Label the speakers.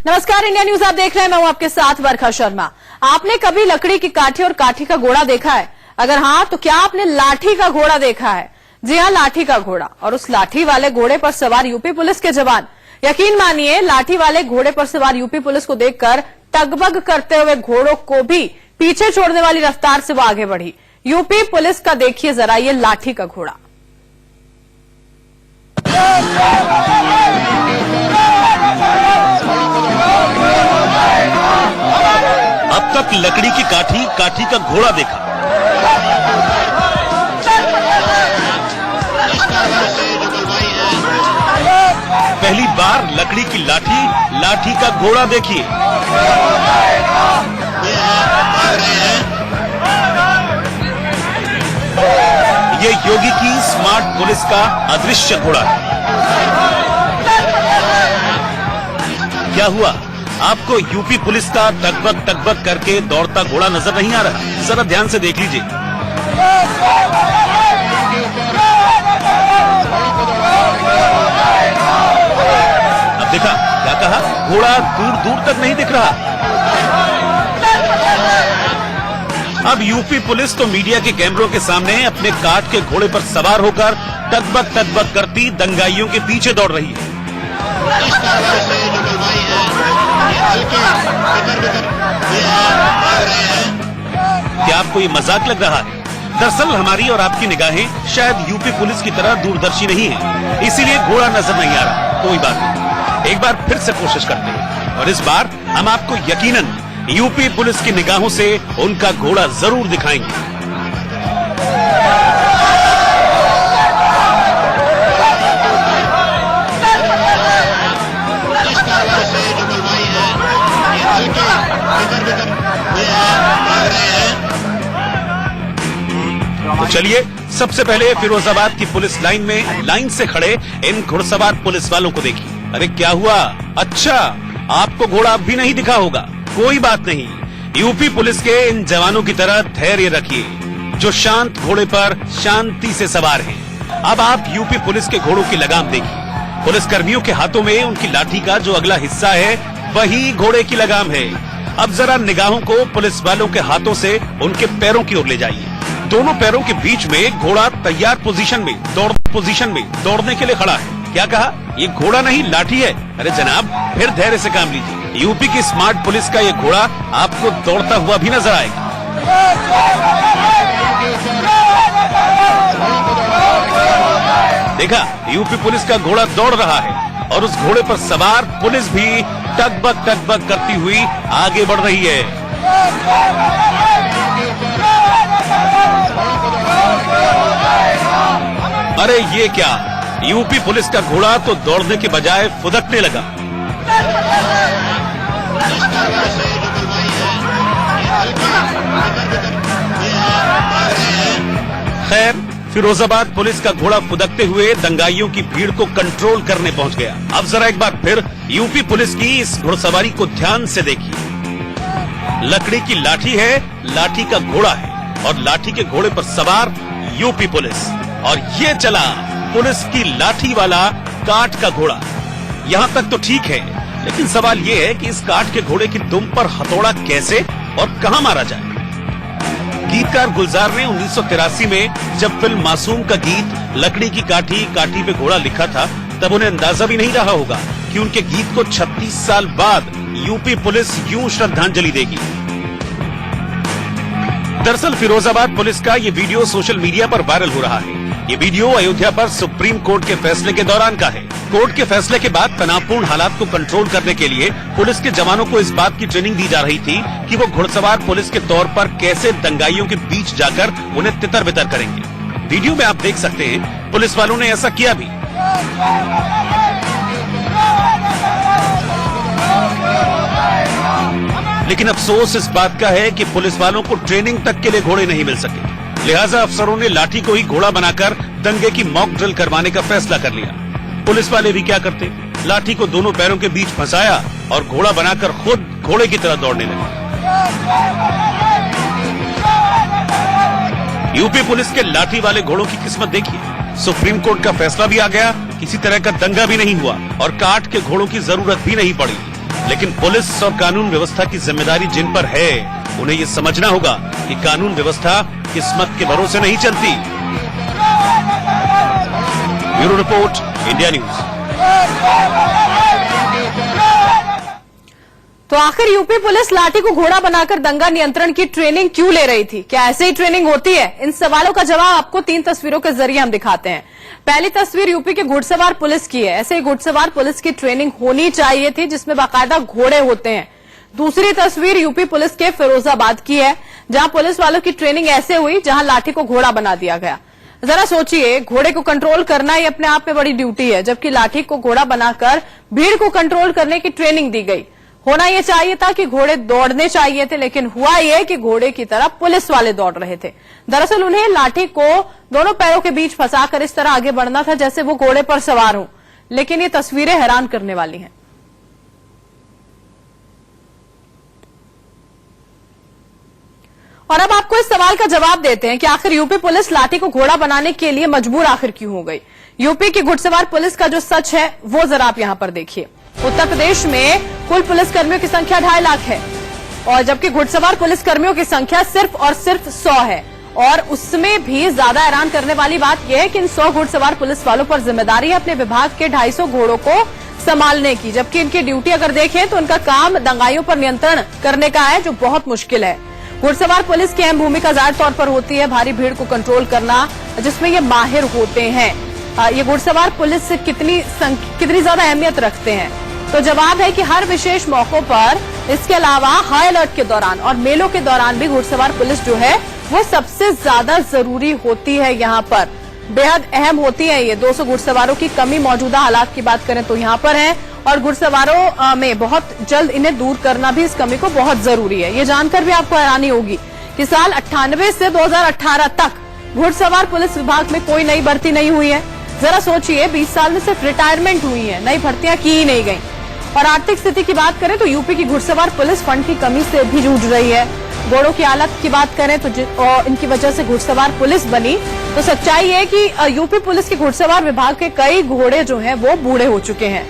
Speaker 1: नमस्कार, India news आप देख रहे हैं। मैं हूं आपके साथ वर्षा शर्मा। आपने कभी लकड़ी की काठी और काठी का घोड़ा देखा है? अगर हाँ, तो क्या आपने लाठी का घोड़ा देखा है? जी हाँ, लाठी का घोड़ा। और उस लाठी वाले घोड़े पर सवार यूपी पुलिस के जवान। यकीन मानिए, लाठी वाले घोड़े पर सवार यूपी पुलिस को देखकर टगबग करते हुए घोड़ों को भी पीछे छोड़ने वाली रफ्तार से वो आगे बढ़ी। यूपी पुलिस का देखिए जरा ये लाठी का घोड़ा।
Speaker 2: अब तक लकड़ी की काठी, काठी का घोड़ा देखा। पहली बार लकड़ी की लाठी, लाठी का घोड़ा देखिए। ये योगी की स्मार्ट पुलिस का अदृश्य घोड़ा है। क्या हुआ? आपको यूपी पुलिस का टगबग टगबग करके दौड़ता घोड़ा नजर नहीं आ रहा? जरा ध्यान से देख लीजिए। अब देखा, क्या कहा? घोड़ा दूर दूर तक नहीं दिख रहा। अब यूपी पुलिस तो मीडिया के कैमरों के सामने अपने काठ के घोड़े पर सवार होकर टगबग टगबग करती दंगाइयों के पीछे दौड़ रही है। क्या आपको ये मजाक लग रहा है? दरअसल हमारी और आपकी निगाहें शायद यूपी पुलिस की तरह दूरदर्शी नहीं है, इसीलिए घोड़ा नजर नहीं आ रहा। कोई बात नहीं, एक बार फिर से कोशिश करते हैं और इस बार हम आपको यकीनन यूपी पुलिस की निगाहों से उनका घोड़ा जरूर दिखाएंगे। तो चलिए सबसे पहले फिरोजाबाद की पुलिस लाइन में लाइन से खड़े इन घुड़सवार पुलिस वालों को देखिए। अरे क्या हुआ? अच्छा, आपको घोड़ा अब भी नहीं दिखा होगा। कोई बात नहीं, यूपी पुलिस के इन जवानों की तरह धैर्य रखिए, जो शांत घोड़े पर शांति से सवार हैं। अब आप यूपी पुलिस के घोड़ों की लगाम देखिए। पुलिस कर्मियों के हाथों में उनकी लाठी का जो अगला हिस्सा है, वही घोड़े की लगाम है। अब जरा निगाहों को पुलिस वालों के हाथों से उनके पैरों की ओर ले जाइए। दोनों पैरों के बीच में घोड़ा तैयार पोजीशन में दौड़ने के लिए खड़ा है। क्या कहा? ये घोड़ा नहीं, लाठी है। अरे जनाब, फिर धैर्य से काम लीजिए। यूपी की स्मार्ट पुलिस का ये घोड़ा आपको दौड़ता हुआ भी नजर आएगा। देखा, यूपी पुलिस का घोड़ा दौड़ रहा है और उस घोड़े पर सवार पुलिस भी टगबग टगबग करती हुई आगे बढ़ रही है। अरे ये क्या? यूपी पुलिस का घोड़ा तो दौड़ने के बजाय फुदकने लगा। खैर, फिरोजाबाद पुलिस का घोड़ा फुदकते हुए दंगाइयों की भीड़ को कंट्रोल करने पहुंच गया। अब जरा एक बार फिर यूपी पुलिस की इस घुड़सवारी को ध्यान से देखिए। लकड़ी की लाठी है, लाठी का घोड़ा है और लाठी के घोड़े पर सवार यूपी पुलिस। और ये चला पुलिस की लाठी वाला काठ का घोड़ा। यहाँ तक तो ठीक है, लेकिन सवाल ये है कि इस काठ के घोड़े की दुम पर हथौड़ा कैसे और कहां मारा जाए? गीतकार गुलजार ने 1983 में जब फिल्म मासूम का गीत लकड़ी की काठी, काठी पे घोड़ा लिखा था, तब उन्हें अंदाजा भी नहीं रहा होगा कि उनके गीत को 36 साल बाद यूपी पुलिस यूं श्रद्धांजलि देगी। दरअसल फिरोजाबाद पुलिस का ये वीडियो सोशल मीडिया पर वायरल हो रहा है। ये वीडियो अयोध्या पर सुप्रीम कोर्ट के फैसले के दौरान का है। कोर्ट के फैसले के बाद तनावपूर्ण हालात को कंट्रोल करने के लिए पुलिस के जवानों को इस बात की ट्रेनिंग दी जा रही थी कि वो घुड़सवार पुलिस के तौर पर कैसे दंगाइयों के बीच जाकर उन्हें तितर बितर करेंगे। वीडियो में आप देख सकते हैं, पुलिस वालों ने ऐसा किया भी। लेकिन अफसोस इस बात का है कि पुलिस वालों को ट्रेनिंग तक के लिए घोड़े नहीं मिल सके। लिहाजा अफसरों ने लाठी को ही घोड़ा बनाकर दंगे की मॉक ड्रिल करवाने का फैसला कर लिया। पुलिस वाले भी क्या करते, लाठी को दोनों पैरों के बीच फंसाया और घोड़ा बनाकर खुद घोड़े की तरह दौड़ने लगे। यूपी पुलिस के लाठी वाले घोड़ों की किस्मत देखिए। सुप्रीम कोर्ट का फैसला भी आ गया, किसी तरह का दंगा भी नहीं हुआ और काठ के घोड़ों की जरूरत भी नहीं पड़ी। लेकिन पुलिस और कानून व्यवस्था की जिम्मेदारी जिन पर है उन्हें ये समझना होगा कि कानून व्यवस्था किस्मत के भरोसे नहीं चलती। Bureau report, India news.
Speaker 1: तो आखिर यूपी पुलिस लाठी को घोड़ा बनाकर दंगा नियंत्रण की ट्रेनिंग क्यों ले रही थी? क्या ऐसे ही ट्रेनिंग होती है? इन सवालों का जवाब आपको 3 तस्वीरों के जरिए हम दिखाते हैं। पहली तस्वीर यूपी के घुड़सवार पुलिस की है। ऐसे ही घुड़सवार पुलिस की ट्रेनिंग होनी चाहिए थी जिसमें बाकायदा घोड़े होते हैं। दूसरी तस्वीर यूपी पुलिस के फिरोजाबाद की है, जहां पुलिस वालों की ट्रेनिंग ऐसे हुई जहां लाठी को घोड़ा बना दिया गया। जरा सोचिए, घोड़े को कंट्रोल करना ही अपने आप में बड़ी ड्यूटी है, जबकि लाठी को घोड़ा बनाकर भीड़ को कंट्रोल करने की ट्रेनिंग दी गई। होना यह चाहिए था कि घोड़े दौड़ने चाहिए थे, लेकिन हुआ यह कि घोड़े की तरह पुलिस वाले दौड़ रहे थे। दरअसल उन्हें लाठी को दोनों पैरों के बीच फंसाकर इस तरह आगे बढ़ना था जैसे वो घोड़े पर सवार हों। लेकिन ये तस्वीरें हैरान करने वाली हैं। और अब आपको इस सवाल का जवाब देते हैं कि आखिर यूपी पुलिस लाठी को घोड़ा बनाने के लिए मजबूर आखिर क्यों हो गई। यूपी की घुड़सवार पुलिस का जो सच है वो जरा आप यहां पर देखिए। उत्तर प्रदेश में कुल पुलिसकर्मियों की संख्या 2.5 लाख है, और जबकि घुड़सवार पुलिसकर्मियों की संख्या सिर्फ और सिर्फ 100 है। और उसमें भी ज्यादा हैरान करने वाली बात यह है कि इन 100 घुड़सवार पुलिस वालों पर जिम्मेदारी है अपने विभाग के 250 घोड़ों को संभालने की, जबकि इनकी ड्यूटी अगर देखें तो उनका काम दंगाइयों पर नियंत्रण करने का है, जो बहुत मुश्किल है। घुड़सवार पुलिस की अहम भूमिका जाहिर तौर पर होती है भारी भीड़ को कंट्रोल करना, जिसमें ये माहिर होते हैं। ये घुड़सवार पुलिस से कितनी ज्यादा अहमियत रखते हैं? तो जवाब है कि हर विशेष मौकों पर, इसके अलावा हाई अलर्ट के दौरान और मेलों के दौरान भी घुड़सवार पुलिस जो है वो सबसे ज्यादा जरूरी होती है। यहाँ पर बेहद अहम होती है ये। 200 घुड़सवारों की कमी मौजूदा हालात की बात करें तो यहाँ पर है, और घुड़सवारों में बहुत जल्द इन्हें दूर करना भी इस कमी को बहुत जरूरी है। ये जानकर भी आपको हैरानी होगी कि साल 98 से 2018 तक घुड़सवार पुलिस विभाग में कोई नई भर्ती नहीं हुई है। जरा सोचिए, 20 साल में सिर्फ रिटायरमेंट हुई है, नई भर्तियां की ही नहीं गई। और आर्थिक स्थिति की बात करें तो यूपी की घुड़सवार पुलिस फंड की कमी से भी जूझ रही है। घोड़ों की हालत की बात करें तो इनकी वजह से घुड़सवार पुलिस बनी, तो सच्चाई है कि यूपी पुलिस के घुड़सवार विभाग के कई घोड़े जो हैं वो बूढ़े हो चुके हैं।